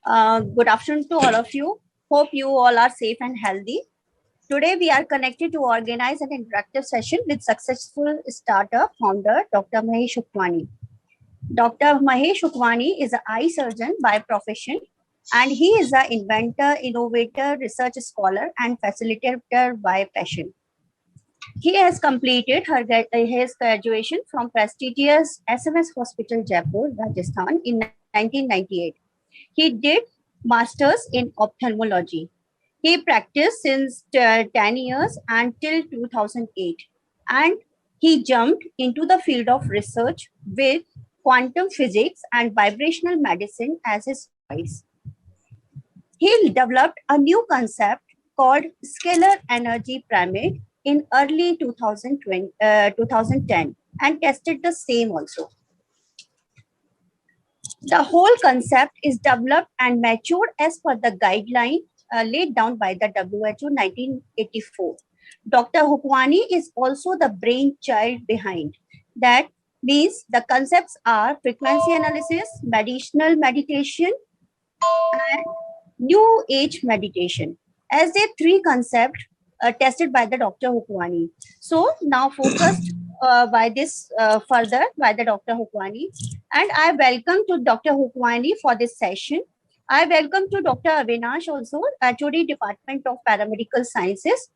Good afternoon to all of you. Hope you all are safe and healthy. Today, we are connected to organize an interactive session with successful startup founder Dr. Mahesh Ukwani. Dr. Mahesh Ukwani is an eye surgeon by profession, and he is an inventor, innovator, research scholar, and facilitator by passion. He has completed his graduation from prestigious SMS Hospital, Jaipur, Rajasthan in 1998. He did masters in ophthalmology. He practiced since 10 years until 2008, and he jumped into the field of research with quantum physics and vibrational medicine as his choice. He developed a new concept called scalar energy pyramid in early 2010 and tested the same also. The whole concept is developed and matured as per the guideline laid down by the WHO 1984. Dr. Hukwani is also the brainchild behind. That means the concepts are frequency analysis, medicinal meditation, and new age meditation as the three concepts tested by the Dr. Hukwani. So now focused by this further by the Dr. Hukwani, and I welcome to Dr. Hukwani for this session. I welcome to Dr. Avinash also, HOD Department of Paramedical Sciences.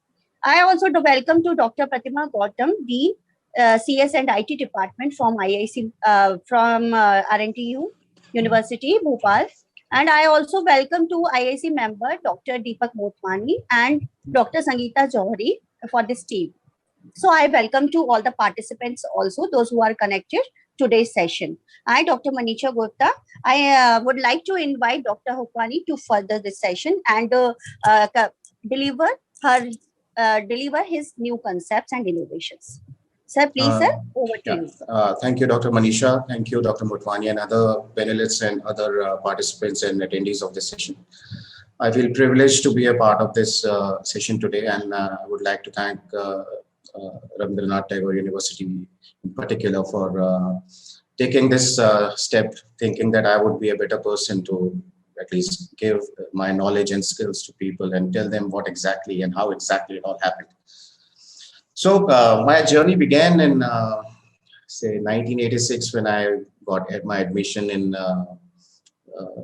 I also welcome to Dr. Pratima Gautam, Dean, CS and IT Department from IIC, from RNTU University, Bhopal. And I also welcome to IIC member Dr. Deepak Motwani and Dr. Sangeeta Johari for this team. So I welcome to all the participants also, those who are connected today's session. I, Dr. Manisha Gupta, I would like to invite Dr. Hukwani to further this session and deliver his new concepts and innovations. Sir, please, sir, over to you. Thank you, Dr. Manisha. Thank you, Dr. Motwani, and other panelists and other participants and attendees of this session. I feel privileged to be a part of this session today, and I would like to thank Rabindranath Tagore University in particular for taking this step, thinking that I would be a better person to at least give my knowledge and skills to people and tell them what exactly and how exactly it all happened. So my journey began in, say, 1986 when I got my admission in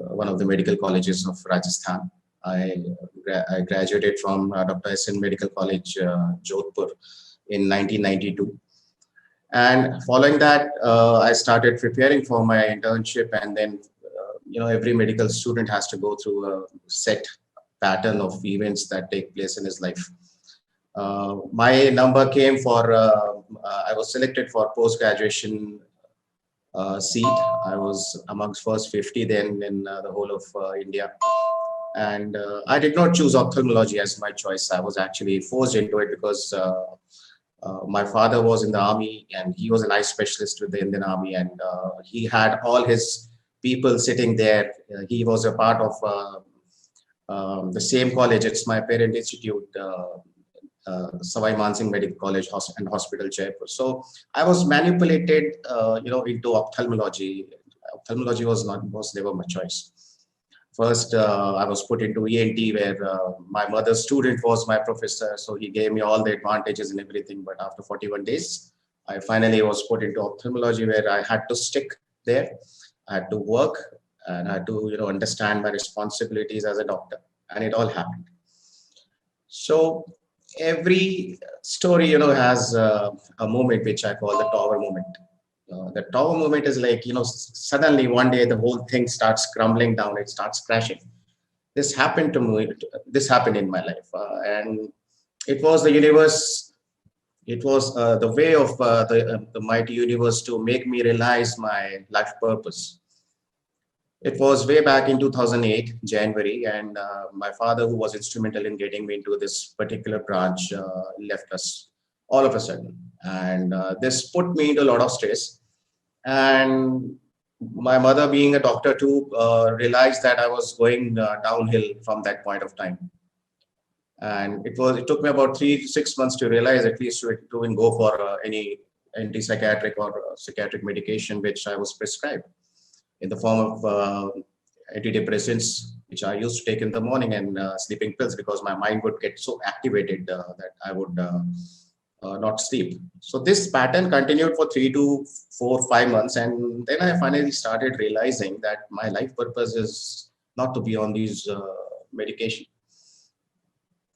one of the medical colleges of Rajasthan. I graduated from Dr. S.N. Medical College, Jodhpur in 1992. And following that, I started preparing for my internship. And then, every medical student has to go through a set pattern of events that take place in his life. My number came for, I was selected for post-graduation seat. I was amongst first 50 then in the whole of India. And I did not choose ophthalmology as my choice. I was actually forced into it because my father was in the army and he was an eye specialist with the Indian Army, and he had all his people sitting there. He was a part of the same college. It's my parent institute, Savai Mansingh Medical College and Hospital, Jaipur. So I was manipulated, into ophthalmology. Ophthalmology was never my choice. First, I was put into ENT, where my mother's student was my professor. So he gave me all the advantages and everything. But after 41 days, I finally was put into ophthalmology, where I had to stick there. I had to work and I had to, understand my responsibilities as a doctor. And it all happened. So every story, has a moment which I call the tower moment. The tower moment is like, suddenly one day the whole thing starts crumbling down, it starts crashing. This happened to me, this happened in my life. And it was the universe, it was the way of the mighty universe to make me realize my life purpose. It was way back in 2008, January, and my father, who was instrumental in getting me into this particular branch, left us all of a sudden. And this put me into a lot of stress. And my mother, being a doctor too, realized that I was going downhill from that point of time. And it took me about 3 to 6 months to realize, at least to even go for any antipsychiatric or psychiatric medication, which I was prescribed in the form of antidepressants, which I used to take in the morning, and sleeping pills, because my mind would get so activated that I would not sleep. So this pattern continued for 3 to 4, 5 months, and then I finally started realizing that my life purpose is not to be on these medication.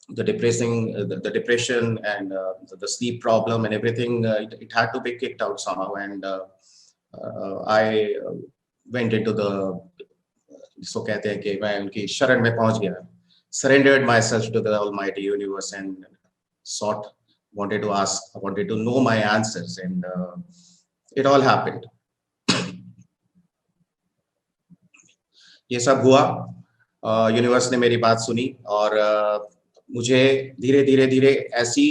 The depression and the sleep problem and everything, it had to be kicked out somehow, and I went into the, so कहते हैं कि मैं उनकी शरण में पहुंच गया, surrendered myself to the almighty universe and wanted to know my answers, and it all happened. ये सब हुआ, यूनिवर्स ने मेरी बात सुनी, और मुझे धीरे धीरे ऐसी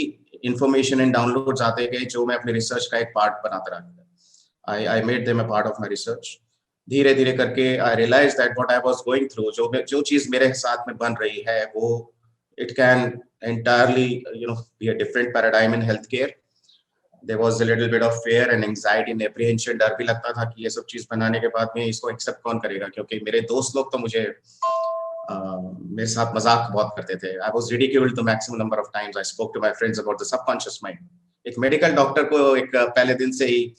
इंफॉर्मेशन एंड डाउनलोड्स आते गए जो मैं अपने रिसर्च का एक पार्ट बनाता रहा. I made them a part of my research. धीरे धीरे करके I realized that what I was going through, जो चीज मेरे साथ में बन रही है, वो it can entirely be a different paradigm in healthcare. There was a little bit of fear and anxiety and apprehension. डर भी लगता था कि ये सब चीज बनाने के बाद में इसको एक्सेप्ट कौन करेगा, क्योंकि मेरे दोस्त लोग तो मुझे मेरे साथ मजाक बहुत करते थे. I was ridiculed the maximum number of times. I spoke to my friends about the subconscious mind. एक मेडिकल डॉक्टर को एक पहले दिन से ही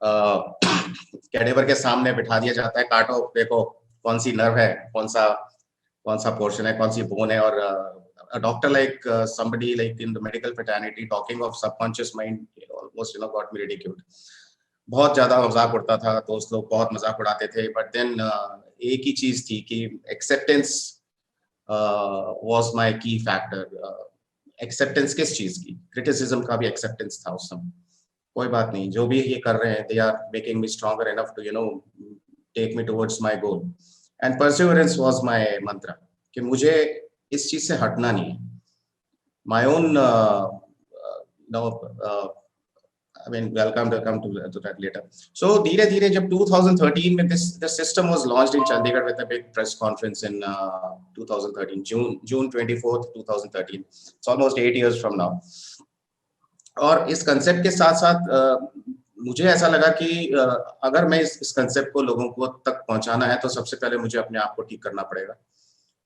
कैडेवर के सामने बिठा दिया जाता है, काटो देखो कौन सी नर्व है, कौन सा पोर्शन है, कौन सी बोन है, और a doctor like somebody like in the medical fraternity talking of subconscious mind almost got me ridiculed. बहुत ज्यादा मजाक उड़ता था, दोस्त लोग बहुत मजाक उड़ाते थे. बट देन एक ही चीज थी कि एक्सेप्टेंस वाज माय की फैक्टर. एक्सेप्टेंस किस चीज की? क्रिटिसिज्म का भी एक्सेप्टेंस था उस समय. कोई बात नहीं, जो भी ये कर रहे हैं, they are making me stronger enough to take me towards my goal. And perseverance was my mantra, कि मुझे इस चीज से हटना नहीं है. My own I mean, welcome to come to that later. So धीरे धीरे जब 2013 में this system was launched in Chandigarh with a big press conference in 2013, June 24th 2013. It's almost 8 years from now. और इस कंसेप्ट के साथ साथ मुझे ऐसा लगा कि अगर मैं इस कंसेप्ट को लोगों को तक पहुंचाना है, तो सबसे पहले मुझे अपने आप को ठीक करना पड़ेगा.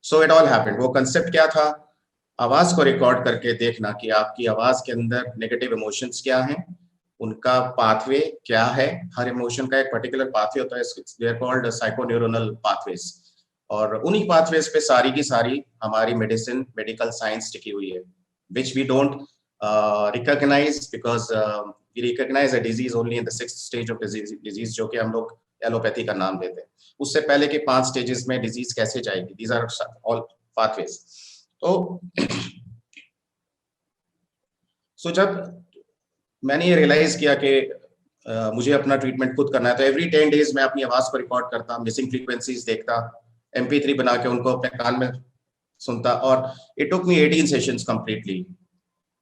So it all happened. वो कंसेप्ट क्या था? आवाज को रिकॉर्ड करके देखना कि आपकी आवाज के अंदर नेगेटिव इमोशंस क्या हैं, उनका पाथवे क्या है. हर इमोशन का एक पर्टिकुलर पाथवे होता है, दे आर कॉल्ड साइकोन्यूरोनल पाथवेज, और उन्हीं पाथवेज पे सारी की सारी हमारी मेडिकल साइंस टिकी हुई है, which we don't recognize because we recognize a disease only in the 6th stage of disease, जो कि हम लोग एलोपैथी का नाम देते हैं. उससे पहले के 5 स्टेजेस में डिजीज कैसे जाएगी? These are all pathways. तो जब मैंने ये रियलाइज किया कि मुझे अपना ट्रीटमेंट खुद करना है, तो एवरी 10 डेज मैं अपनी आवाज को रिकॉर्ड करता, मिसिंग फ्रीक्वेंसीज देखता, MP3 बना के उनको अपने कान में सुनता. और it took me 18 sessions completely,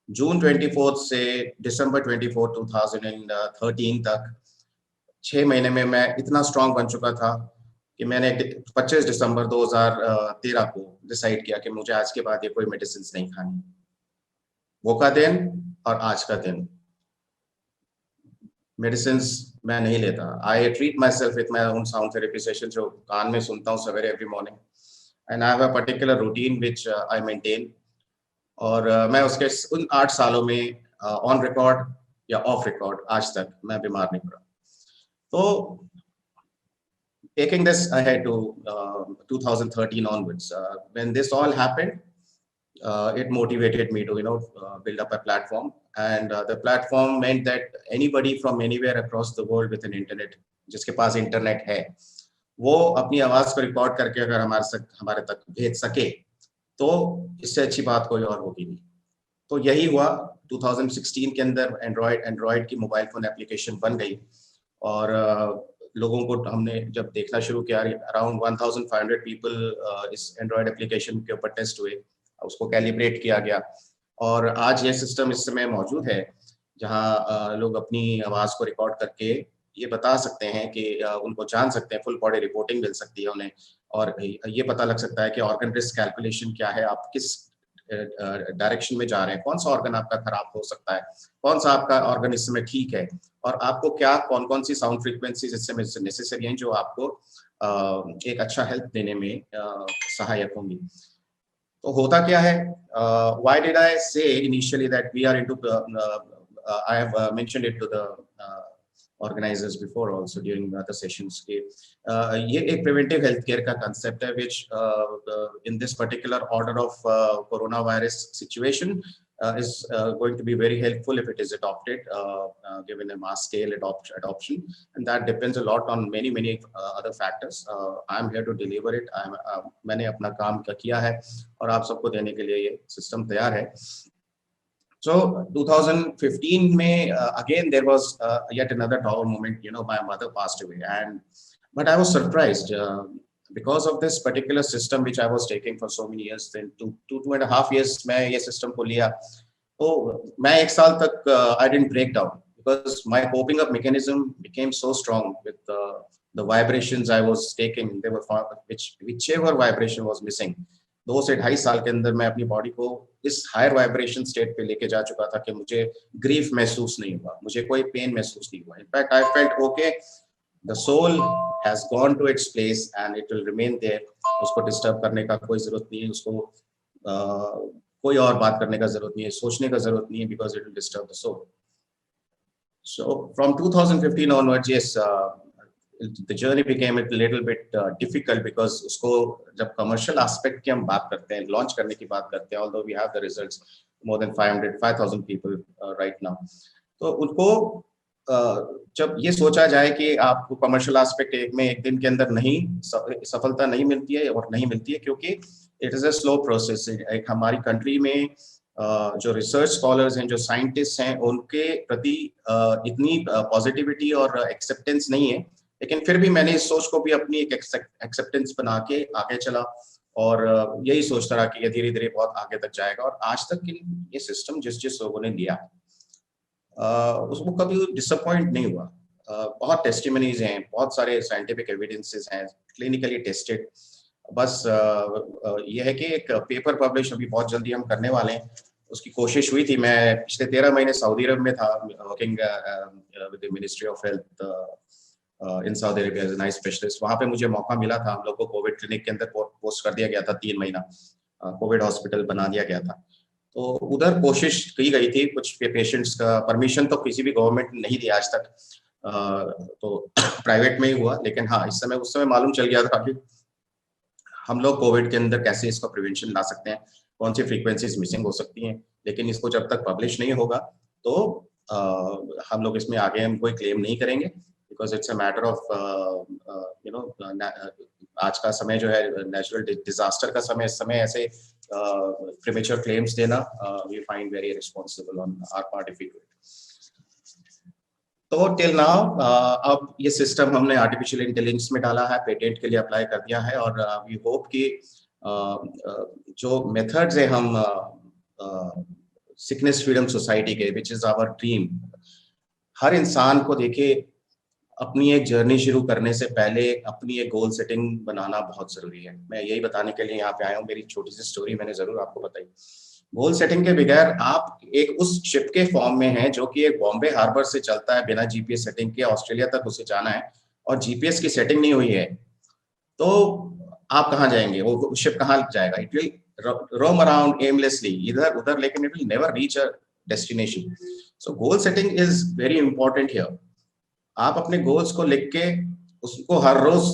June 24 से दिसंबर 24 2013 तक. 6 महीने में मैं इतना स्ट्रांग बन चुका था कि मैंने 25 दिसंबर 2013 को डिसाइड किया कि मुझे आज के बाद ये कोई मेडिसिन नहीं खानी. वो का दिन और आज का दिन मेडिसिन मैं नहीं लेता. I treat my self with my own sound therapy session, जो कान में सुनता हूँ सवेरे every morning, and I have a particular routine which I maintain. और मैं उसके उन 8 सालों में ऑन रिकॉर्ड या ऑफ रिकॉर्ड आज तक मैं बीमार नहीं पड़ा. तो taking this ahead to 2013 onwards, when this all happened, it motivated me to build up a platform, and the platform meant that anybody from anywhere across the world with an internet, जिसके पास internet है, वो अपनी आवाज को record करके अगर हमारे तक भेज सके, तो इससे अच्छी बात कोई और होगी नहीं. तो यही हुआ. 2016 के अंदर एंड्रॉयड की मोबाइल फोन एप्लीकेशन बन गई, और लोगों को हमने जब देखना शुरू किया, अराउंड 1500 पीपल इस एंड्रॉयड एप्लीकेशन के ऊपर टेस्ट हुए, उसको कैलिब्रेट किया गया, और आज ये सिस्टम इस समय मौजूद है जहां लोग अपनी आवाज को रिकॉर्ड करके ये बता सकते हैं कि उनको जान सकते हैं, फुल बॉडी रिपोर्टिंग मिल सकती है उन्हें, और ये पता लग सकता है कि ऑर्गन रिस्क कैलकुलेशन क्या है, आप किस डायरेक्शन में जा रहे हैं, कौन सा ऑर्गन आपका खराब हो सकता है, कौन सा आपका ऑर्गन इस समय ठीक है, और आपको क्या कौन कौन सी साउंड फ्रीक्वेंसीज इस समय नेसेसरी हैं जो आपको एक अच्छा हेल्प देने में सहायक होंगी। तो होता क्या है, why did I say initially that we are into I have mentioned it to the organizers before also during other sessions के ये एक preventive healthcare का concept है which in this particular order of coronavirus situation is going to be very helpful if it is adopted, given a mass scale adoption, and that depends a lot on many other factors. I am here to deliver it. मैंने अपना काम किया है और आप सबको देने के लिए ये सिस्टम तैयार है। So 2015 में again there was yet another tower moment. You know, my mother passed away, but I was surprised because of this particular system which I was taking for so many years. Then 2.5 years मैं ये system को लिया, तो मैं 1 साल तक I didn't break down because my coping up mechanism became so strong with the vibrations I was taking. They were whichever vibration was missing. 2 से 2.5 साल के अंदर मैं अपनी बॉडी को इस हायर वाइब्रेशन स्टेट पे लेके जा चुका था कि मुझे ग्रीफ महसूस नहीं हुआ, मुझे कोई पेन महसूस नहीं हुआ। In fact I felt okay, the soul has gone to its place and it will remain there. उसको डिस्टर्ब करने का कोई जरूरत नहीं है, उसको कोई और बात करने का जरूरत नहीं है, सोचने का जरूरत नहीं है, because it will disturb the soul. So from 2015 onwards, yes, the journey became a little bit difficult because उसको जब commercial aspect की हम बात करते हैं, launch करने की बात करते हैं, although we have the results, more than 5,000 people right now, तो उनको जब ये सोचा जाए कि आपको commercial aspect में एक दिन के अंदर नहीं सफलता नहीं मिलती है, और नहीं मिलती है क्योंकि it is a slow process। एक हमारी country में जो रिसर्च स्कॉलर्स हैं, जो साइंटिस्ट हैं, उनके प्रति इतनी पॉजिटिविटी और एक्सेप्टेंस नहीं है, लेकिन फिर भी मैंने इस सोच को भी अपनी एक एक्सेप्टेंस बना के आगे चला और यही सोचता रहा कि ये धीरे धीरे बहुत आगे तक जाएगा। और आज तक ये सिस्टम जिस लोगों ने लिया उसको कभी डिसअपॉइंट नहीं हुआ। बहुत टेस्टिमनीज हैं, बहुत सारे साइंटिफिक एविडेंसेस हैं, क्लिनिकली टेस्टेड। बस ये है कि एक पेपर पब्लिश अभी बहुत जल्दी हम करने वाले हैं, उसकी कोशिश हुई थी। मैं पिछले 13 महीने सऊदी अरब में था, working with the ministry of health in Saudi Arabia as an eye specialist. वहाँ पे मुझे मौका मिला था, हम लोग को कोविड क्लिनिक के अंदर पोस्ट कर दिया गया था, 3 महीना कोविड हॉस्पिटल बना दिया गया था। तो उधर कोशिश की गई थी, कुछ पेशेंट्स का परमिशन तो किसी भी गवर्नमेंट ने नहीं दिया आज तक, तो प्राइवेट में ही हुआ। लेकिन हाँ, उस समय मालूम चल गया था कि हम लोग कोविड के अंदर कैसे इसका प्रिवेंशन ला सकते हैं, कौन सी फ्रीक्वेंसीज मिसिंग हो सकती हैं। लेकिन इसको जब तक पब्लिश नहीं होगा तो हम लोग इसमें आगे हम कोई क्लेम नहीं करेंगे, because it's a matter of you know, आज का समय जो है नेचुरल डिजास्टर का समय, इस समय ऐसे प्रीमेच्योर क्लेम्स देना we find very responsible on our part if we do it. तो टिल नाउ अब ये सिस्टम हमने आर्टिफिशियल इंटेलिजेंस में डाला है, पेटेंट के लिए अप्लाई कर दिया है, और वी होप कि जो मेथड्स है हम सिकनेस फ्रीडम सोसाइटी के, विच इज आवर ड्रीम। हर इंसान को देखिए अपनी एक जर्नी शुरू करने से पहले अपनी एक गोल सेटिंग बनाना बहुत जरूरी है। मैं यही बताने के लिए यहाँ पे आया हूँ। मेरी छोटी सी स्टोरी मैंने जरूर आपको बताई। गोल सेटिंग के बगैर आप एक उस शिप के फॉर्म में हैं जो कि एक बॉम्बे हार्बर से चलता है बिना जीपीएस सेटिंग के, ऑस्ट्रेलिया तक उसे जाना है और जीपीएस की सेटिंग नहीं हुई है, तो आप कहाँ जाएंगे? वो शिप कहाँ जाएगा? It will roam around aimlessly इधर उधर, लेकिन it will never reach a destination. So goal setting is very important here. आप अपने गोल्स को लिख के उसको हर रोज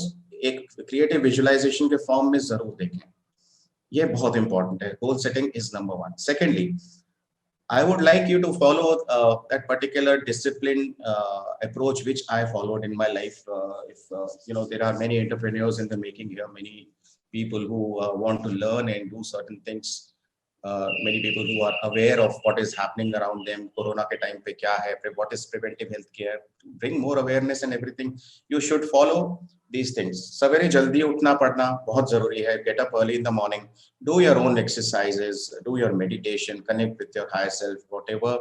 एक क्रिएटिव विजुअलाइजेशन के फॉर्म में जरूर देखें, ये बहुत इंपॉर्टेंट है। Goal setting is number 1. Secondly, I would like you to follow that particular discipline approach which I followed in my life. You know, there are many entrepreneurs in the making here, many people who want to learn and do certain things, many people who are aware of what is happening around them. Corona के time पे क्या है, what is preventive health care, to bring more awareness and everything. You should follow these things. सवेरे जल्दी उठना पड़ना बहुत जरूरी है. Get up early in the morning, do your own exercises, do your meditation, connect with your higher self, whatever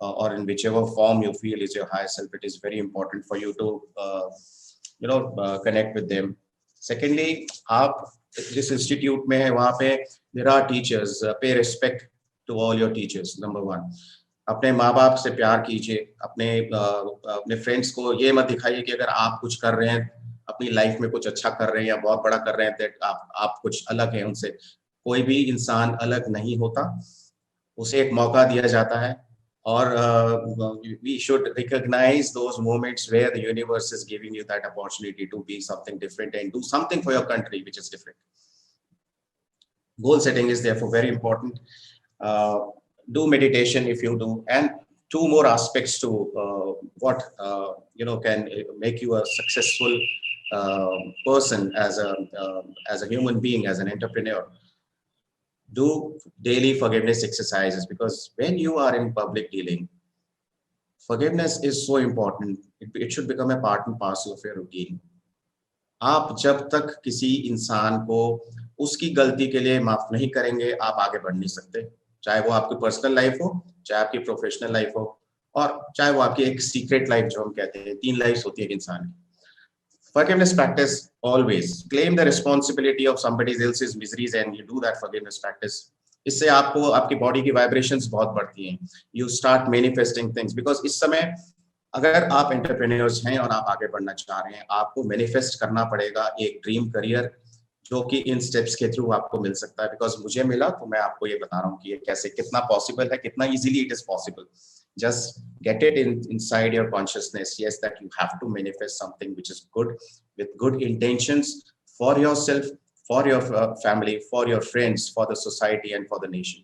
or in whichever form you feel is your higher self. It is very important for you to connect with them. Secondly, आप जिस institute में है वहाँ पे there are teachers, pay respect to all your teachers. Number 1, अपने माँ बाप से प्यार कीजिए, अपने फ्रेंड्स को ये मत दिखाइए कि अगर आप कुछ कर रहे हैं अपनी लाइफ में कुछ अच्छा कर रहे हैं या बहुत बड़ा कर रहे हैं, दैट आप कुछ अलग हैं उनसे। कोई भी इंसान अलग नहीं होता, उसे एक मौका दिया जाता है, और we should recognize those moments where the universe is giving you that opportunity to be something different and do something for your country which is different. Goal setting is therefore very important. Do meditation if you do, and two more aspects to what can make you a successful person as a human being, as an entrepreneur. Do daily forgiveness exercises, because when you are in public dealing, forgiveness is so important. It should become a part and parcel of your routine. आप जब तक किसी इंसान को उसकी गलती के लिए माफ नहीं करेंगे, आप आगे बढ़ नहीं सकते, चाहे वो आपकी पर्सनल लाइफ हो, चाहे आपकी प्रोफेशनल लाइफ हो, और चाहे वो आपकी एक सीक्रेट लाइफ, जो हम कहते हैं 3 लाइफ्स होती है एक इंसान की. Forgiveness practice always claim the responsibility of somebody else's miseries, and you do that forgiveness practice. इससे आपको आपकी बॉडी की वाइब्रेशंस बहुत बढ़ती हैं. You start manifesting things, because इस समय अगर आप एंटरप्रेन्योर्स हैं और आप आगे बढ़ना चाह रहे हैं, आपको मैनिफेस्ट करना पड़ेगा एक ड्रीम करियर, जो कि इन स्टेप्स के थ्रू आपको मिल सकता है. बिकॉज मुझे मिला, तो मैं आपको ये बता रहा हूँ कि ये कैसे, कितना पॉसिबल है, कितना easily it is possible. Just get it inside your consciousness. Yes, that you have to manifest something which is good, with good intentions for yourself, for your family, for your friends, for the society, and for the nation.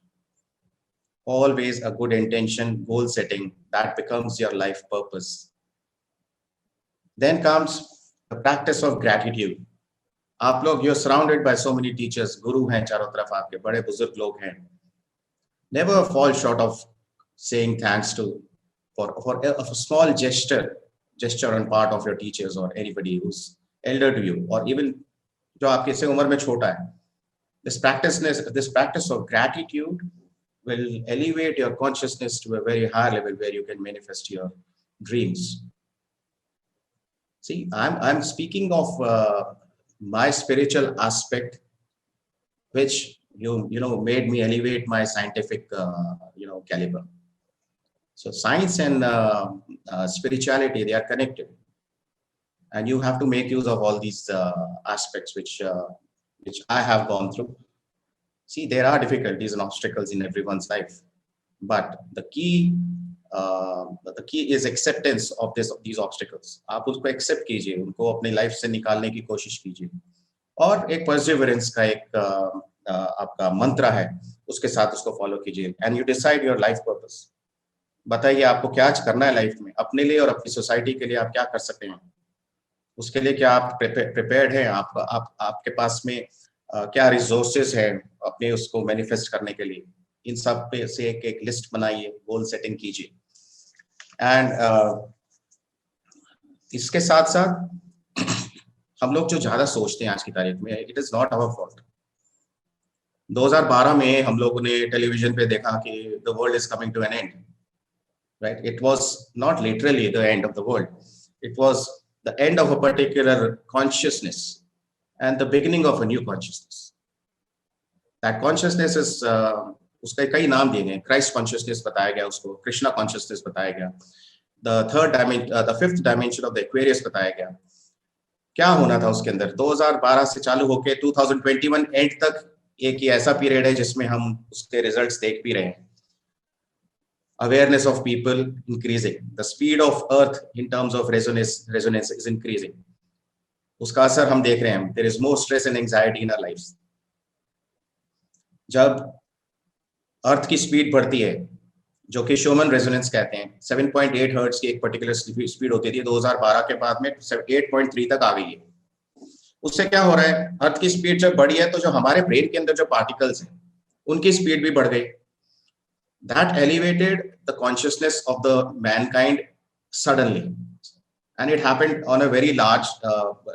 Always a good intention, goal setting, that becomes your life purpose. Then comes the practice of gratitude. आप लोग, you're surrounded by so many teachers, गुरु हैं चारों तरफ, आपके बड़े बुजुर्ग लोग हैं. Never fall short of saying thanks for a small gesture on part of your teachers or anybody who's elder to you, or even जो आपके से उम्र में छोटा है. This practice of gratitude will elevate your consciousness to a very high level where you can manifest your dreams. See, I'm speaking of my spiritual aspect, which made me elevate my scientific caliber. So science and spirituality, they are connected, and you have to make use of all these aspects which I have gone through. See, there are difficulties and obstacles in everyone's life, but the key is acceptance of these obstacles. आप उसको accept कीजिए, उनको अपनी life से निकालने की कोशिश कीजिए, और एक perseverance का एक आपका मंत्र है, उसके साथ उसको फॉलो कीजिए, and you decide your life purpose. बताइए आपको क्या करना है लाइफ में, अपने लिए और अपनी सोसाइटी के लिए आप क्या कर सकते हैं, उसके लिए क्या आप प्रिपेयर्ड हैं, आपके पास में क्या रिसोर्सेज है अपने उसको मैनिफेस्ट करने के लिए. इन सब पे से एक लिस्ट बनाइए, गोल सेटिंग कीजिए. एंड इसके साथ साथ हम लोग जो ज्यादा सोचते हैं आज की तारीख में, it is not our fault. 2012 में हम लोगों ने टेलीविजन पे देखा कि the world is coming to an end. Right? It was not literally the end of the world. It was the end of a particular consciousness and the beginning of a new consciousness. That consciousness is उसके कई नाम दिए गए. Christ consciousness बताया गया उसको, Krishna consciousness बताया गया, the fifth dimension of the Aquarius बताया गया. क्या होना था उसके अंदर? 2012 से चालू होके 2021 एंड तक एक ही ऐसा पीरियड है जिसमें हम उसके रिजल्ट्स देख भी रहे हैं. Awareness of people increasing, the speed of earth in terms of resonance is increasing. उसका असर हम देख रहे हैं. There is more stress and anxiety in our lives. जब अर्थ की स्पीड बढ़ती है, जो कि Schumann resonance कहते हैं, 7.8 हर्ट्ज की एक पर्टिकुलर स्पीड होती थी, 2012 के बाद में 8.3 तक आ गई है. उससे क्या हो रहा है? अर्थ की स्पीड जब बढ़ी है, तो जो हमारे ब्रेन के अंदर जो पार्टिकल्स हैं, उनकी स्पीड भी बढ़ गई. That elevated the consciousness of the mankind suddenly, and it happened on a very large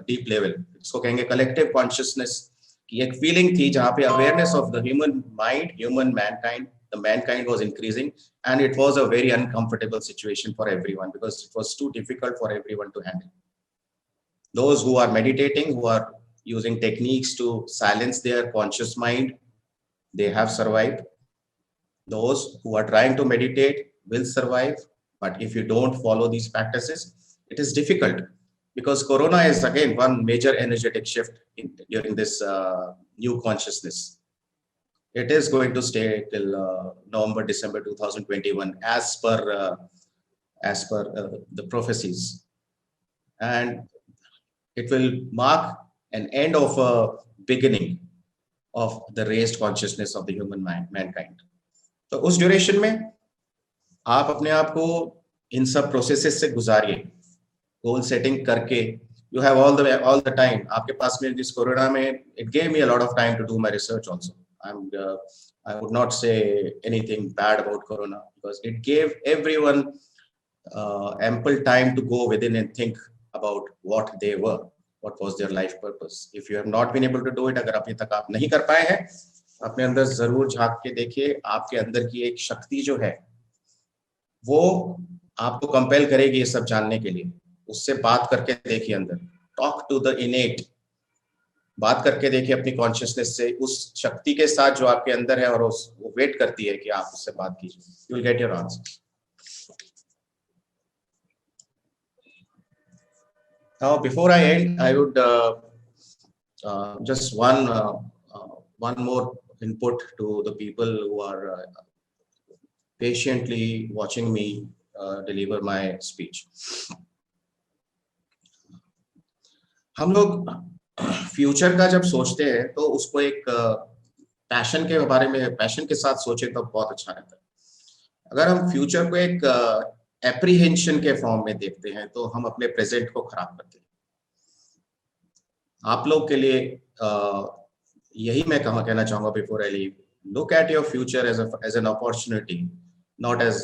deep level. इसको कहेंगे collective consciousness की एक feeling थी, जहाँ पे awareness of the human mind, the mankind was increasing, and it was a very uncomfortable situation for everyone, because it was too difficult for everyone to handle. Those who are meditating, who are using techniques to silence their conscious mind, they have survived. Those who are trying to meditate will survive, but if you don't follow these practices, it is difficult. because Corona is again one major energetic shift during this new consciousness. It is going to stay till November, December 2021, as per the prophecies, and it will mark an end of a beginning of the raised consciousness of the human mankind. तो उस duration में आप अपने आप को इन सब processes से गुजारिए, goal setting करके. You have all the time. आपके पास में this corona में it gave me a lot of time to do my research also. I would not say anything bad about corona because it gave everyone ample time to go within and think about what they were, what was their life purpose. If you have not been able to do it, अगर अभी तक आप नहीं कर पाए हैं, अपने अंदर जरूर झांक के देखिए. आपके अंदर की एक शक्ति जो है वो आपको कंपेल करेगी ये सब जानने के लिए. उससे बात करके देखिए अंदर. Talk to the innate. बात करके देखिए अपनी कॉन्शियसनेस से, उस शक्ति के साथ जो आपके अंदर है, और वो वेट करती है कि आप उससे बात कीजिए. You will get your answer. Now, before I end, I would just one more input to the people who are patiently watching me deliver my speech. हम लोग फ्यूचर का जब सोचते हैं तो उसको एक पैशन के बारे में, पैशन के साथ सोचे तो बहुत अच्छा रहता है. अगर हम फ्यूचर को एक एप्रीहेंशन के फॉर्म में देखते हैं तो हम अपने प्रेजेंट को खराब करते हैं. आप लोग के लिए यही मैं कहना चाहूंगा before I leave. Look at your future as an opportunity, not as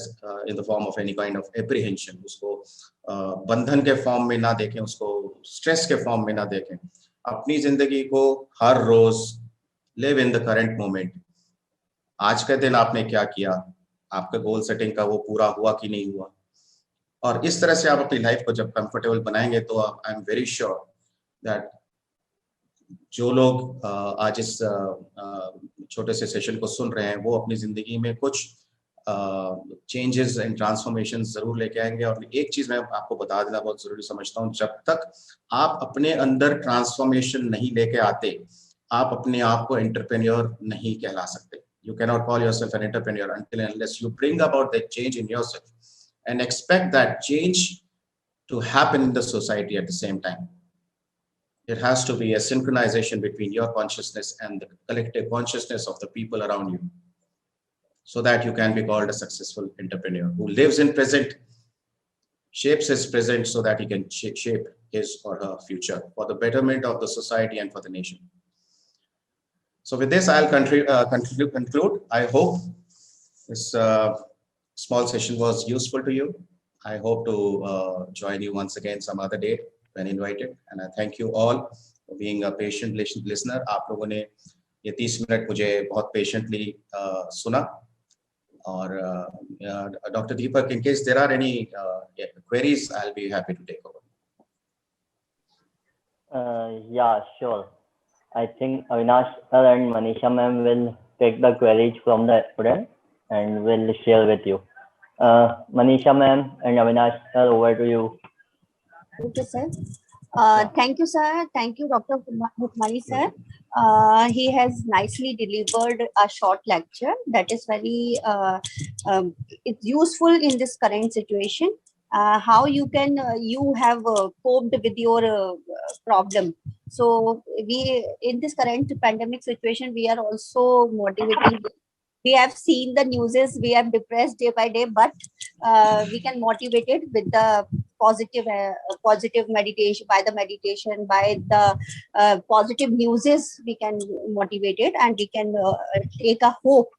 in the form of any kind of apprehension. उसको बंधन के फॉर्म में ना देखें, उसको स्ट्रेस के फॉर्म में ना देखें. अपनी जिंदगी को हर रोज live in the current moment. आज के दिन आपने क्या किया, आपका गोल सेटिंग का वो पूरा हुआ कि नहीं हुआ, और इस तरह से आप अपनी लाइफ को जब कंफर्टेबल बनाएंगे तो आई एम वेरी श्योर दैट जो लोग आज इस छोटे से सेशन को सुन रहे हैं वो अपनी जिंदगी में कुछ चेंजेस एंड ट्रांसफॉर्मेशन जरूर लेके आएंगे. और एक चीज मैं आपको बता देना बहुत जरूरी समझता हूँ, जब तक आप अपने अंदर ट्रांसफॉर्मेशन नहीं लेके आते, आप अपने आप को एंटरप्रेन्योर नहीं कहला सकते. You cannot call yourself an entrepreneur until and unless you bring about that change in yourself and expect that change to happen in the society at the same time. There has to be a synchronization between your consciousness and the collective consciousness of the people around you, so that you can be called a successful entrepreneur who lives in present, shapes his present so that he can shape his or her future for the betterment of the society and for the nation. So with this, I'll conclude. I hope this small session was useful to you. I hope to join you once again some other day when invited. And I thank you all for being a patient listener. आप लोगों ने ये 30 minute मुझे बहुत patiently सुना. और Dr. Deepak, in case there are any queries, I'll be happy to take over. Yeah, sure. I think Avinash sir and Manisha ma'am will take the queries from the student and will share with you. Manisha ma'am and Avinash sir, over to you. Okay, sir. Thank you, sir. Thank you, Dr. Bhutmani, sir. He has nicely delivered a short lecture that is very it's useful in this current situation. How you can you have coped with your problem. So we in this current pandemic situation, we are also motivating. We have seen the newses, we are depressed day by day, but we can motivate it with the positive meditation, by the meditation, by the positive newses. We can motivate it, and we can take a hope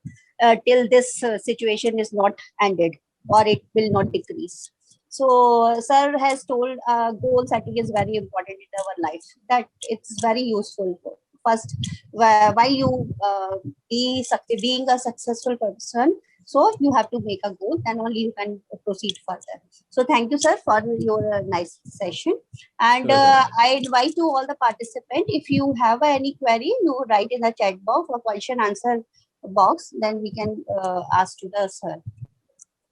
till this situation is not ended or it will not decrease. So sir has told goal setting is very important in our life, that it's very useful. First, while you being a successful person, so you have to make a goal, then only you can proceed further. So thank you, sir, for your nice session. And I invite to all the participants, if you have any query, you write in the chat box or question answer box, then we can ask to the sir.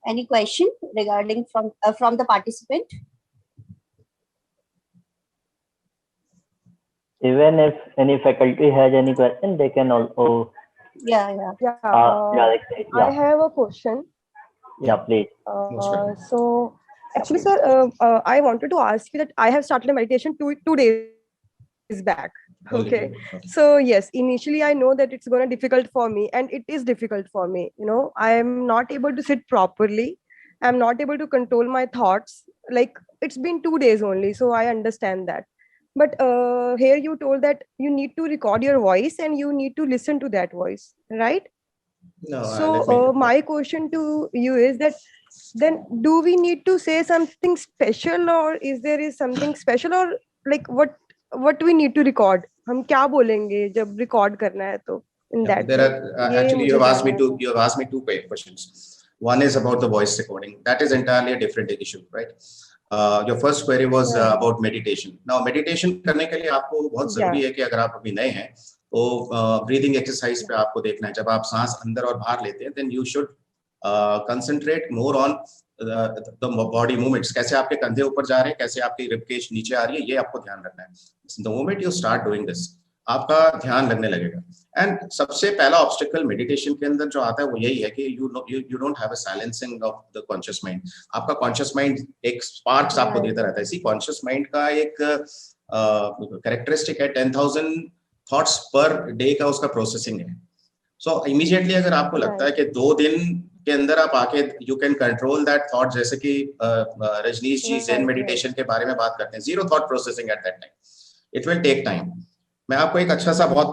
Any question regarding from the participant? Even if any faculty has any question, they can also Yeah. Yeah, directly. I have a question. Yeah, please. Most welcome. So actually, sir, I wanted to ask you that I have started a meditation two days back. Only Okay. two. Okay. So yes, initially I know that it's going to difficult for me, and it is difficult for me. You know, I am not able to sit properly. I'm not able to control my thoughts. Like, it's been 2 days only, so I understand that. But here you told that you need to record your voice and you need to listen to that voice, right? No, So let me. my question to you is that then do we need to say something special, or is something special, or like what we need to record? हम क्या बोलेंगे जब record करना है तो in Yeah, that there way? are ये actually you मुझे have asked me जानना two. था. You have asked me two questions. One is about the voice recording. That is entirely a different issue, right? Your first query was Yeah. about meditation. Now, meditation करने के लिए आपको बहुत जरूरी है कि अगर आप अभी नए हैं तो ब्रीदिंग एक्सरसाइज पे आपको देखना है. जब आप सांस अंदर और बाहर लेते हैं, then you should concentrate more on the body movements. कैसे आपके कंधे ऊपर जा रहे हैं, कैसे आपकी रिब केज नीचे आ रही है, ये आपको ध्यान रखना है. The moment you start doing this, आपका ध्यान लगने लगेगा. एंड सबसे पहला ऑब्स्टिकल मेडिटेशन के अंदर जो आता है वो यही है कि you don't have a silencing of the conscious mind. आपका कॉन्शियस माइंड एक स्पार्क्स आपको देता रहता है. इसी कॉन्शियस माइंड का एक कैरेक्टरिस्टिक है 10,000 थॉट्स पर डे का उसका प्रोसेसिंग है. सो इमीडिएटली अगर आपको लगता है कि 2 दिन के अंदर आप आके you can control that thought, जैसे कि रजनीश जी ज़ेन मेडिटेशन के बारे में बात करते हैं, zero thought processing at that time. It will take time. मैं आपको एक अच्छा सा बहुत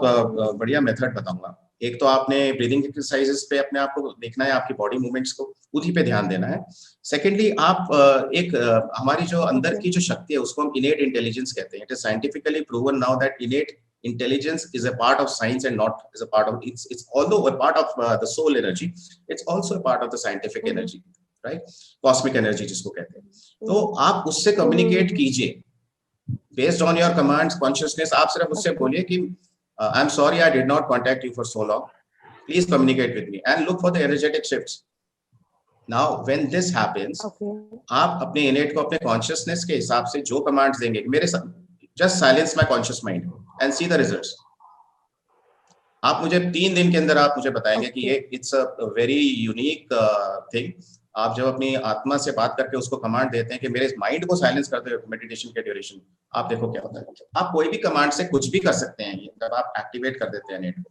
बढ़िया मेथड बताऊंगा. एक तो आपने ब्रीदिंग एक्सरसाइजेस पे अपने आप को देखना है, आपकी बॉडी मूवमेंट्स को उसी पे ध्यान देना है. सेकेंडली आप हमारी जो अंदर की जो शक्ति है उसको हम इनेट इंटेलिजेंस कहते हैं. It is scientifically proven now that इनेट intelligence is a part of science and not as a part of it's although a part of the soul energy, it's also a part of the scientific energy, right? Cosmic energy जिसको कहते हैं. तो आप उससे communicate कीजिए based on your commands, consciousness. आप सिर्फ उससे बोलिए कि I'm sorry I did not contact you for so long, please communicate with me and look for the energetic shifts. Now when this happens, आप अपने innate को अपने consciousness के हिसाब से जो commands देंगे, मेरे साथ just silence my conscious mind and see the results. आप मुझे 3 दिन के अंदर आप मुझे बताएंगे कि ये it's a very unique thing. आप जब अपनी आत्मा से बात करके उसको कमांड देते हैं कि मेरे माइंड को साइलेंस करते हो मेडिटेशन के ड्यूरेशन, आप देखो क्या होता है. आप कोई भी कमांड से कुछ भी कर सकते हैं जब आप एक्टिवेट कर देते हैं नेट को.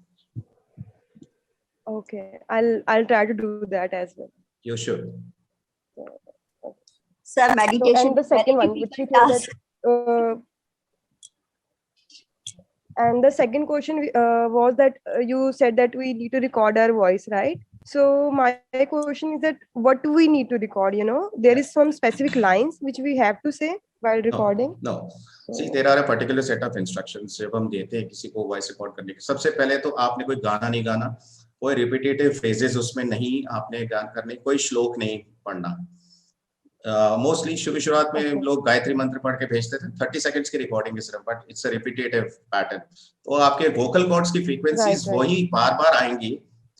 Okay, I'll try to do that as well. You should. Sir, meditation. So, and the second one, which you told that, and the second question was that you said that we need to record our voice, right? So my question is that what do we need to record? You know, there is some specific lines which we have to say while recording. No. See, there are a particular set of instructions जब हम देते हैं किसी को voice record करने के. सबसे पहले तो आपने कोई गाना नहीं गाना, कोई रिपीटेटिव फ्रेजेस उसमें नहीं आपने गान करने, कोई श्लोक नहीं पढ़ना. मोस्टली शुरुआत में लोग गायत्री मंत्र पढ़ के भेजते थे. 30 सेकंड्स की रिकॉर्डिंग सिर्फ, but it's a repetitive pattern. तो आपके वोकल कॉर्ड्स की फ्रीक्वेंसीज वही बार बार आएंगी,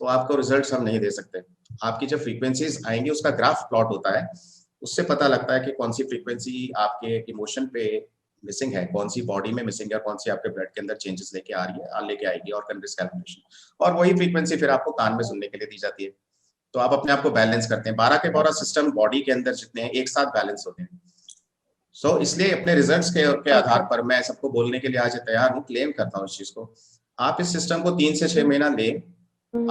तो आपको रिजल्ट्स हम नहीं दे सकते. आपकी जो फ्रीक्वेंसीज आएंगी उसका ग्राफ प्लॉट होता है, उससे पता लगता है कि कौन सी फ्रीक्वेंसी आपके इमोशन पे मिसिंग है, कौन सी बॉडी में मिसिंग है, कौन सी आपके ब्लड के अंदर चेंजेस लेके आ रही है, लेके आएगी, और कैलकुलेशन. और वही फ्रीक्वेंसी फिर आपको कान में सुनने के लिए दी जाती है. तो आप अपने आप को बैलेंस करते हैं. 12 के 12 सिस्टम बॉडी के अंदर जितने हैं एक साथ बैलेंस होते हैं. सो इसलिए अपने रिजल्ट्स के आधार पर मैं सबको बोलने के लिए आज तैयार हूँ, क्लेम करता हूँ इस चीज को. आप इस सिस्टम को 3 से 6 महीना ले,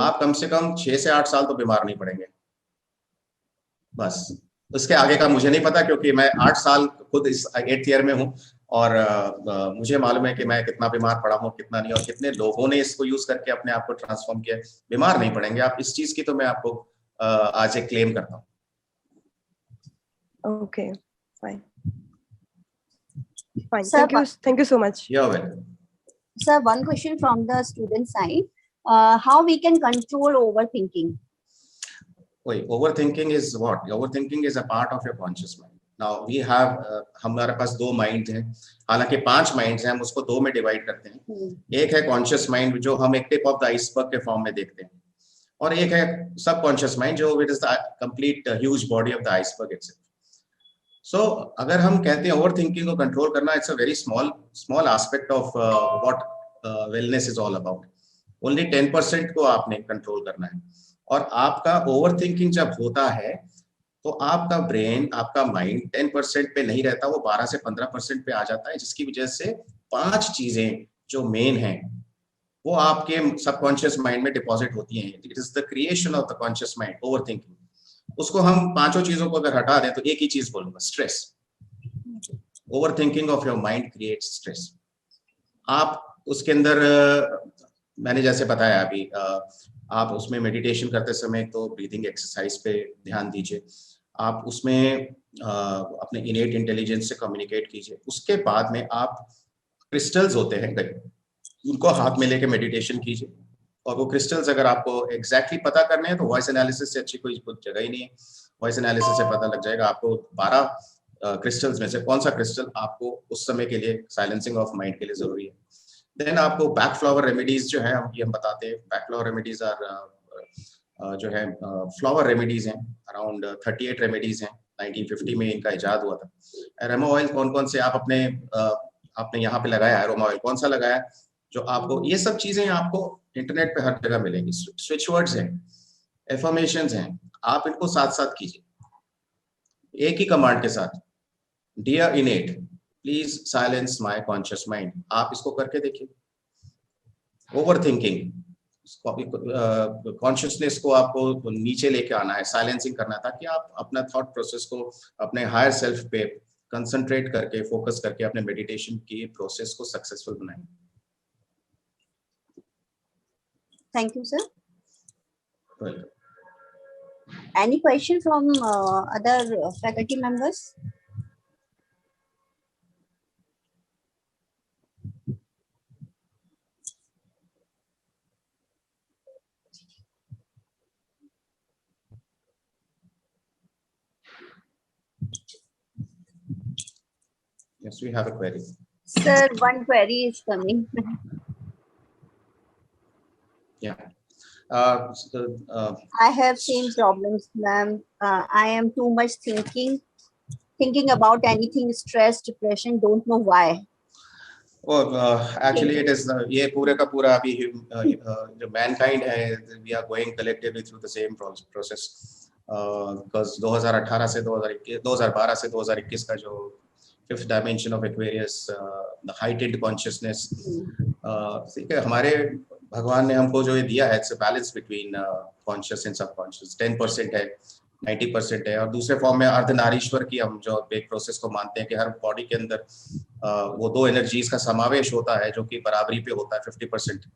आप कम से कम 6 से 8 साल तो बीमार नहीं पड़ेंगे. बस उसके आगे का मुझे नहीं पता, क्योंकि मैं 8 साल खुद इस 8th ईयर में हूँ, और मुझे मालूम है कि मैं कितना बीमार पड़ा हूँ, कितना नहीं, और कितने लोगों ने इसको यूज करके अपने आप को ट्रांसफॉर्म किया. बीमार नहीं पड़ेंगे आप, इस चीज की तो मैं आपको आज एक क्लेम करता हूँ. Okay, fine. Sir, Thank you so much. You're welcome. Sir, one question from the student side. How we can control overthinking? Wait, overthinking is what? Overthinking is a part of your conscious mind. Now we have हमारे पास 2 mind हैं, हालांकि 5 minds हैं, हम उसको 2 में divide करते हैं. एक है कॉन्शियस माइंड जो हम एक टिप ऑफ द आइसबर्ग के फॉर्म में देखते हैं, और एक है सबकॉन्शियस माइंड जो it is the complete huge body of the iceberg itself. So अगर हम कहते हैं ओवर थिंकिंग को कंट्रोल करना, it's a very small aspect of what wellness is all about. Only 10% को आपने कंट्रोल करना है. और आपका ओवर थिंकिंग जब होता है तो आपका ब्रेन, आपका माइंड 10% पे नहीं रहता, वो 12 से 15% पे आ जाता है, जिसकी वजह से 5 चीजें जो मेन हैं वो आपके सबकॉन्शियस माइंड में डिपॉजिट होती हैं. It is the creation of the conscious mind, over thinking. उसको हम 5 चीजों को अगर हटा दें तो एक ही चीज बोलूंगा, stress. Over thinking of your mind creates stress. आप उसके अंदर मैंने जैसे बताया अभी, आप उसमें मेडिटेशन करते समय तो ब्रीदिंग एक्सरसाइज पे ध्यान दीजिए. आप उसमें अपने इनेट इंटेलिजेंस से कम्युनिकेट कीजिए. उसके बाद में आप क्रिस्टल्स होते हैं कई, उनको हाथ में लेके मेडिटेशन कीजिए. और वो क्रिस्टल्स अगर आपको एग्जैक्टली पता करने हैं तो वॉइस एनालिसिस से अच्छी कोई जगह ही नहीं है. वॉइस एनालिसिस से पता लग जाएगा आपको 12 क्रिस्टल्स में से कौन सा क्रिस्टल आपको उस समय के लिए साइलेंसिंग ऑफ माइंड के लिए जरूरी है. देन आपको बैक फ्लावर रेमेडीज जो है हम बताते हैं. बैक फ्लावर रेमेडीज आर जो है फ्लावर रेमेडीज हैं. अराउंड 38 रेमेडीज हैं. 1950 में इनका इजाद हुआ था. एरोमा ऑयल कौन कौन से आप आपने यहाँ पे लगाया, एरोमा ऑयल कौन सा लगाया, जो आपको, ये सब चीजें आपको इंटरनेट पे हर जगह मिलेंगी. स्विच वर्ड्स हैं, एफर्मेशंस हैं, आप इनको साथ साथ कीजिए एक ही कमांड के साथ. Dear innate, please silence my conscious mind. आप इसको करके देखिए. ओवर थिंकिंग, कॉन्शियसनेस को आपको नीचे लेके आना है, साइलेंसिंग करना है, ताकि आप अपना थॉट प्रोसेस को अपने हायर सेल्फ पे कंसंट्रेट करके, फोकस करके अपने मेडिटेशन की प्रोसेस को सक्सेसफुल बनाएं. Thank you, sir. Welcome. Any question from other faculty members? Yes, we have a query. Sir, one query is coming. Yeah. I have same problems, ma'am. I am too much thinking about anything, stress, depression, don't know why. Well, actually it is ये पूरे का पूरा अभी जो mankind है, we are going collectively through the same process. Because 2018 से 2012 से 2021 का जो fifth dimension of Aquarius, the heightened consciousness, ठीक है, हमारे भगवान ने हमको जो ये दिया है, it's a balance between conscious and subconscious. 10% है, 90% है. और दूसरे फॉर्म में अर्धनारीश्वर की हम जो एक प्रोसेस को मानते हैं कि हर बॉडी के अंदर वो 2 एनर्जीज का समावेश होता है जो कि बराबरी पे होता है 50%.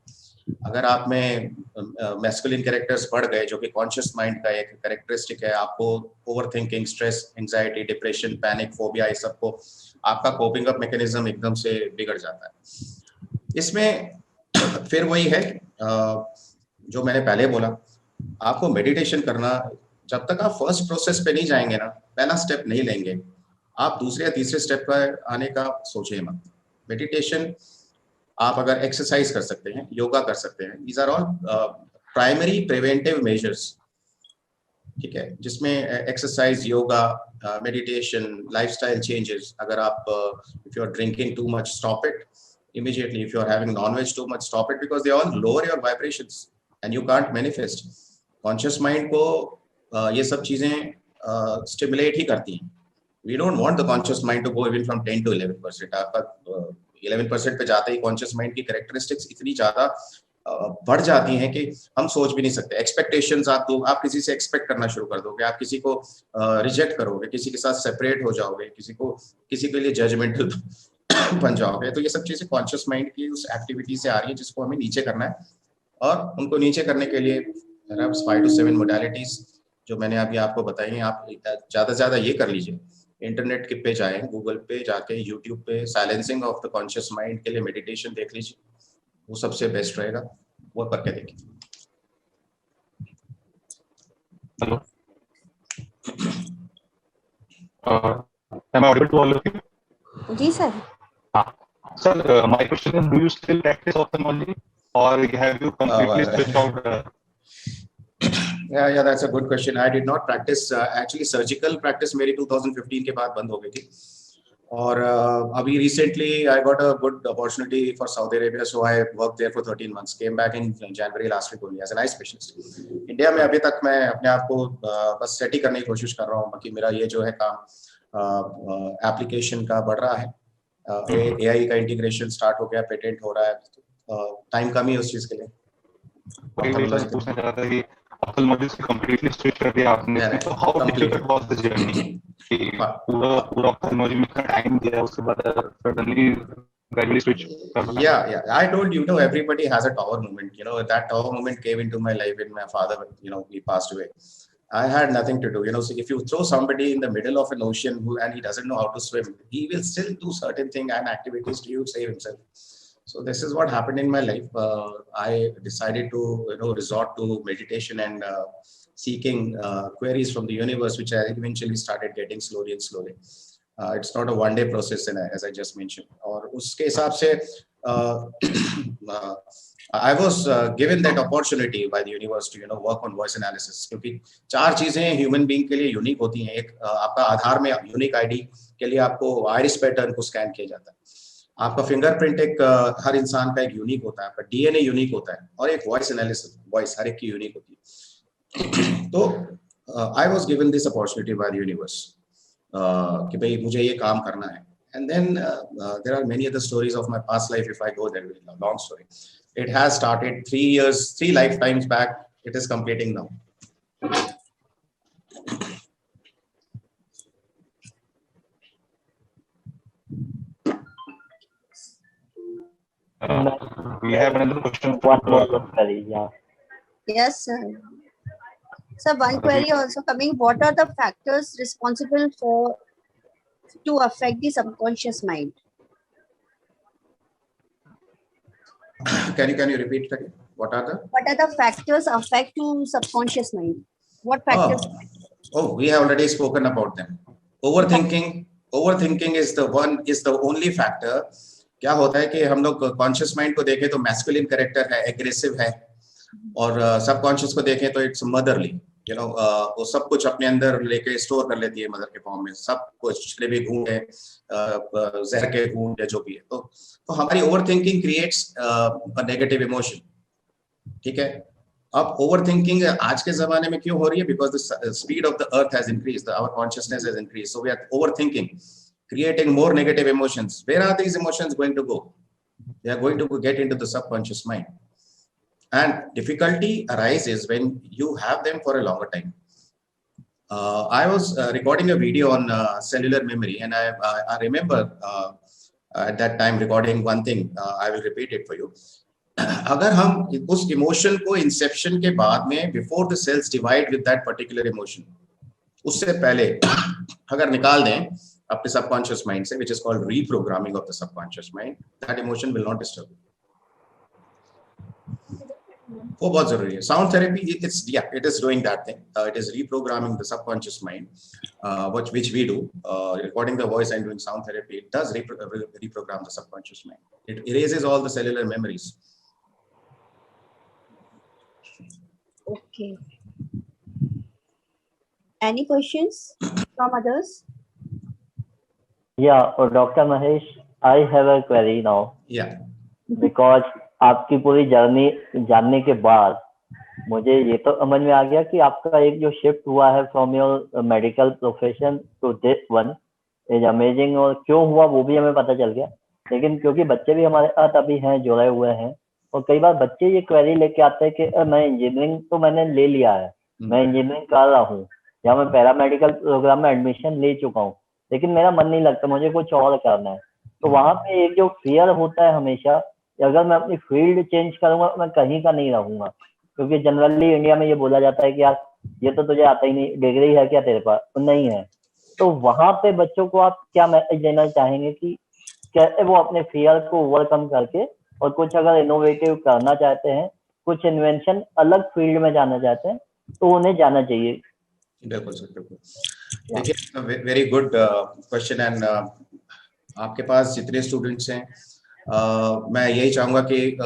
अगर आप में मैस्कुलिन कैरेक्टर्स बढ़ गए, जो कि कॉन्शियस माइंड का एक कैरेक्टरिस्टिक है, आपको over thinking, stress, anxiety, depression, panic, phobia, ये सबको आपका कोपिंग अप मैकेनिज्म एकदम से बिगड़ जाता है. इसमें फिर वही है जो मैंने पहले बोला, आपको मेडिटेशन करना, जब तक आप फर्स्ट प्रोसेस पे नहीं जाएंगे ना, पहला स्टेप नहीं लेंगे, आप दूसरे या तीसरे स्टेप पर आने का सोचिए मत. मेडिटेशन आप अगर एक्सरसाइज कर सकते हैं, योगा कर सकते हैं, these are all primary preventive measures. ठीक है, जिसमें exercise, yoga, meditation, lifestyle changes. अगर आप if you are drinking too much, stop it immediately. If you are having non-veg too much, stop it, because they all lower your vibrations and you can't manifest. Conscious mind को ये सब चीजें stimulate ही करती हैं. We don't want the conscious mind to go even from 10 to 11%. आपका 11% पे जाते ही conscious mind की characteristics इतनी ज्यादा बढ़ जाती हैं कि हम सोच भी नहीं सकते. एक्सपेक्टेशंस आप किसी से एक्सपेक्ट करना शुरू कर दोगे, आप किसी को रिजेक्ट करोगे, किसी के साथ सेपरेट हो जाओगे, किसी के लिए जजमेंटल बन जाओगे. तो ये सब चीजें कॉन्शियस माइंड की उस एक्टिविटी से आ रही है जिसको हमें नीचे करना है. और उनको नीचे करने के लिए 5 to 7 मोडालिटीज जो मैंने अभी आपको बताई हैं, आप ज्यादा से ज्यादा ये कर लीजिए. इंटरनेट पे जाएं, गूगल पे जाके, यूट्यूब पे silencing of the conscious mind के लिए मेडिटेशन देख लीजिए, वो सबसे बेस्ट रहेगा. वो करके देखिए. Hello. Am I audible to all of you? Ji sir. Sir, my question is, do you still practice ophthalmology or have you completely switched out? Yeah, that's a good question. I did not practice. Actually, surgical practice मेरी 2015 के बाद बंद हो गई थी. और अभी recently I got a good opportunity for Saudi Arabia, so I worked there for 13 months. Came back in January last week only as an eye specialist. India में अभी तक मैं अपने आप को बस सेट ही करने की कोशिश कर रहा हूँ. बाकी मेरा ये जो है काम एप्लीकेशन का बढ़ रहा है. AI का इंटीग्रेशन स्टार्ट हो गया, पेटेंट हो रहा है. टाइम कम ही उस चीज के लिए. पूछना चाह रहा था कि ऑप्थेल्मोलॉजिस्ट से कंप्लीटली स्विच कर दिया आपने, तो how difficult was the journey? पूरा ऑप्थेल्मोलॉजी में इतना टाइम दिया, उसके बाद सडनली gradually switch करना. Yeah. I told you, everybody has a tower moment. That tower moment came into my life when my father, he passed away. I had nothing to do. So if you throw somebody in the middle of an ocean and he doesn't know how to swim, he will still do certain things and activities to save himself. So this is what happened in my life. I decided to, resort to meditation and seeking queries from the universe, which I eventually started getting slowly and slowly. It's not a one-day process, as I just mentioned. और उसके हिसाब से I was given that opportunity by the universe to work on voice analysis. क्योंकि 4 चीजें human being के लिए unique होती हैं. एक आपका आधार में यूनिक आईडी के लिए आपको आइरिस पैटर्न को स्कैन किया जाता है. आपका फिंगरप्रिंट एक हर इंसान का एक यूनिक होता है. आपका डीएनए यूनिक होता है. और एक वॉइस एनालिसिस, वॉइस हर एक की यूनिक होती है. तो I was given this opportunity by the universe. कि भाई मुझे ये काम करना है. And then there are many other stories of my past life. If I go there, a long story. It has started 3 lifetimes back. It is completing now. We have another question. One more query, yeah. Yes, sir. So one query also coming. What are the factors responsible to affect the subconscious mind? Can you repeat it again? What are the factors affect to subconscious mind? What factors? We have already spoken about them. Overthinking is the only factor. क्या होता है कि हम लोग conscious mind को देखें तो masculine character है, एग्रेसिव है. और सबकॉन्शियस को देखें तो इट्स मदरली. वो सब कुछ अपने अंदर लेके स्टोर कर लेती है मदर के फॉर्म में. सब कुछ जितने भी घूंट है, जहर के घूंट है, जो भी है. तो हमारी overthinking creates a negative emotion. ठीक है. अब ओवरथिंकिंग आज के जमाने में क्यों हो रही है? Because the speed of the earth has increased, our consciousness has increased, so we are overthinking, creating more negative emotions. Where are these emotions going to go? They are going to get into the subconscious mind. And difficulty arises when you have them for a longer time. I was recording a video on cellular memory, and I remember at that time recording one thing. I will repeat it for you. अगर हम उस emotion को Inception के बाद में, before the cells divide with that particular emotion, उससे पहले अगर निकाल दें अपने सबकॉन्शियस माइंड से, which is called reprogramming of the subconscious mind, that emotion will not disturb you. वो बहुत जरूरी है. Sound therapy, it is doing that thing. It is reprogramming the subconscious mind, which we do. Recording the voice and doing sound therapy, it does reprogram the subconscious mind. It erases all the cellular memories. Okay. Any questions from others? Yeah, Dr. Mahesh, I have a query now. Yeah. Because आपकी पूरी journey जानने के बाद मुझे ये तो समझ में आ गया कि आपका एक जो शिफ्ट हुआ है from your medical profession to this one is amazing. और क्यों हुआ वो भी हमें पता चल गया. लेकिन क्योंकि बच्चे भी हमारे साथ अभी हैं, जुड़े हुए हैं, और कई बार बच्चे ये क्वेरी लेके आते हैं कि मैं इंजीनियरिंग तो मैंने ले लिया है, मैं इंजीनियरिंग कर रहा हूँ, या मैं पैरामेडिकल प्रोग्राम में एडमिशन ले चुका हूँ, लेकिन मेरा मन नहीं लगता, मुझे कुछ और करना है. तो वहां पे एक जो फियर होता है हमेशा, अगर मैं अपनी फील्ड चेंज करूंगा मैं कहीं का नहीं रहूंगा. क्योंकि जनरली इंडिया में ये बोला जाता है कि यार ये तो तुझे आता ही नहीं, डिग्री है क्या तेरे पास? तो नहीं है. तो वहां पे बच्चों को आप क्या मैसेज देना चाहेंगे कि कैसे वो अपने फियर को ओवरकम करके और कुछ अगर इनोवेटिव करना चाहते हैं, कुछ इन्वेंशन अलग फील्ड में जाना चाहते हैं, तो उन्हें जाना चाहिए? बिल्कुल सर, बिल्कुल. देखिए, वेरी गुड क्वेश्चन. एंड आपके पास जितने स्टूडेंट्स हैं, मैं यही चाहूंगा कि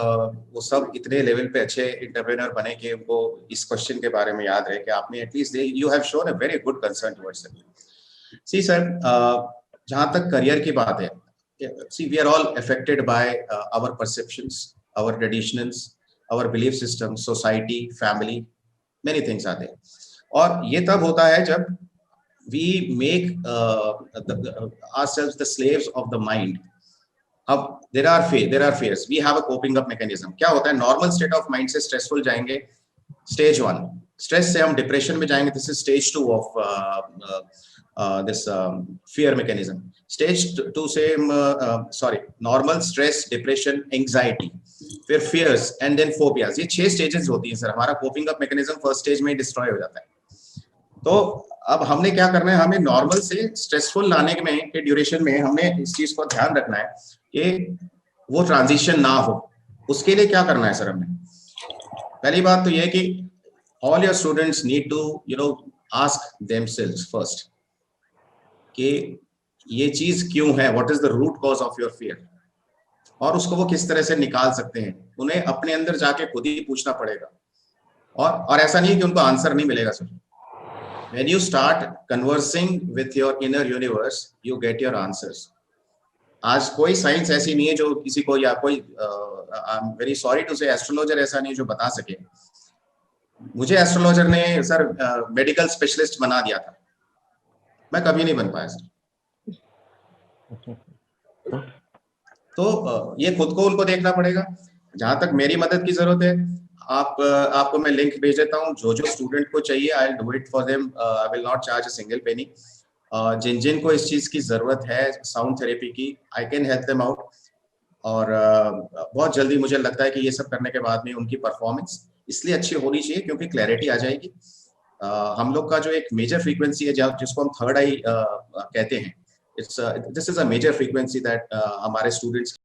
वो सब इतने लेवल पे अच्छे इंटरप्रेन्योर बने कि उनको इस क्वेश्चन के बारे में याद रहे कि आपने at least you have shown a very good concern towards it. See sir, जहां तक करियर की बात है, see we are all affected by our perceptions, our traditions, our belief systems, society, family, many things are there। और ये तब होता है जब we make ourselves the slaves of the mind। अब there are fears, we have a coping up mechanism। क्या होता है, नॉर्मल स्टेट ऑफ माइंड से स्ट्रेसफुल जाएंगे, स्टेज 1 स्ट्रेस से हम डिप्रेशन में जाएंगे, this is stage 2 of this fear mechanism। stage 2 से sorry, normal, stress, depression, anxiety, फिर fears and then phobias। ये 6 स्टेजेस होती हैं सर। हमारा coping up mechanism first stage में डिस्ट्रॉय हो जाता है। तो अब हमने क्या करना है, हमें नॉर्मल से स्ट्रेसफुल लाने में के ड्यूरेशन में हमने इस चीज को ध्यान रखना है कि वो ट्रांजिशन ना हो। उसके लिए क्या करना है सर हमने? पहली बात तो ये है कि all your students need to ask themselves first कि ये चीज क्यों है, what is the root cause of your fear, और उसको वो किस तरह से निकाल सकते हैं। उन्हें अपने अंदर जाके खुद ही पूछना पड़ेगा। और ऐसा नहीं है कि उनको आंसर नहीं मिलेगा sir. When you start conversing with your inner universe, you get your answers. आज कोई साइंस ऐसी नहीं है जो किसी को, या कोई I am very sorry to say, astrologer ऐसा नहीं जो बता सके। मुझे एस्ट्रोलॉजर ने सर मेडिकल स्पेशलिस्ट बना दिया था, मैं कभी नहीं बन पाया सर। तो ये खुद को उनको देखना पड़ेगा। जहां तक मेरी मदद की जरूरत है, आपको मैं लिंक भेज देता हूँ। जो स्टूडेंट को चाहिए, I will do it for them, I will not charge a single penny. जिन को इस चीज की जरूरत है साउंड थेरेपी की, I can help them out. और बहुत जल्दी मुझे लगता है कि ये सब करने के बाद में उनकी परफॉर्मेंस इसलिए अच्छी होनी चाहिए क्योंकि क्लैरिटी आ जाएगी। हम लोग का जो एक मेजर फ्रीक्वेंसी है जिसको हम थर्ड आई कहते हैं, this is a major frequency that हमारे स्टूडेंट्स